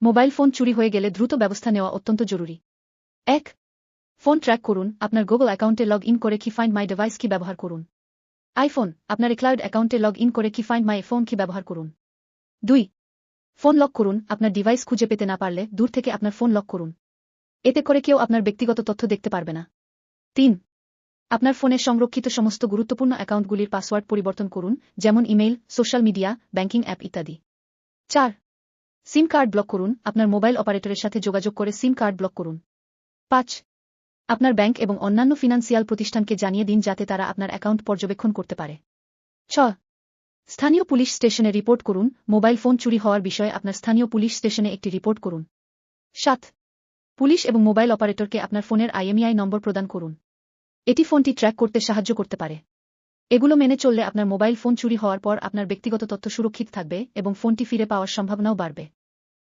Mobile phone চুরি হয়ে গেলে দ্রুত ব্যবস্থা নেওয়া অত্যন্ত জরুরি। 1. ফোন ট্র্যাক করুন, আপনার গুগল অ্যাকাউন্টে লগ ইন করে কি ফাইন্ড মাই ডিভাইস কি ব্যবহার করুন। আইফোন, আপনার ক্লাউড অ্যাকাউন্টে লগ ইন করে কি ফাইন্ড মাই ফোন কি ব্যবহার করুন। 2. ফোন লক করুন, আপনার ডিভাইস খুঁজে পেতে না পারলে দূর থেকে আপনার ফোন লক করুন। এতে করে কেউ আপনার ব্যক্তিগত তথ্য দেখতে পারবে না। 3. আপনার ফোনে সংরক্ষিত সমস্ত গুরুত্বপূর্ণ অ্যাকাউন্টগুলির পাসওয়ার্ড পরিবর্তন করুন, যেমন email, social media, banking app ইত্যাদি। 4. সিম কার্ড ব্লক করুন, আপনার মোবাইল অপারেটরের সাথে যোগাযোগ করে সিম কার্ড ব্লক করুন। 5. আপনার ব্যাংক এবং অন্যান্য ফিনান্সিয়াল প্রতিষ্ঠানকে জানিয়ে দিন যাতে তারা আপনার অ্যাকাউন্ট পর্যবেক্ষণ করতে পারে। 6. স্থানীয় পুলিশ স্টেশনে রিপোর্ট করুন, মোবাইল ফোন চুরি হওয়ার বিষয়ে আপনার স্থানীয় পুলিশ স্টেশনে একটি রিপোর্ট করুন। 7. পুলিশ এবং মোবাইল অপারেটরকে আপনার ফোনের IMEI নম্বর প্রদান করুন। এটি ফোনটি ট্র্যাক করতে সাহায্য করতে পারে। এগুলো মেনে চললে আপনার মোবাইল ফোন চুরি হওয়ার পর আপনার ব্যক্তিগত তথ্য সুরক্ষিত থাকবে এবং ফোনটি ফিরে পাওয়ার সম্ভাবনাও বাড়বে।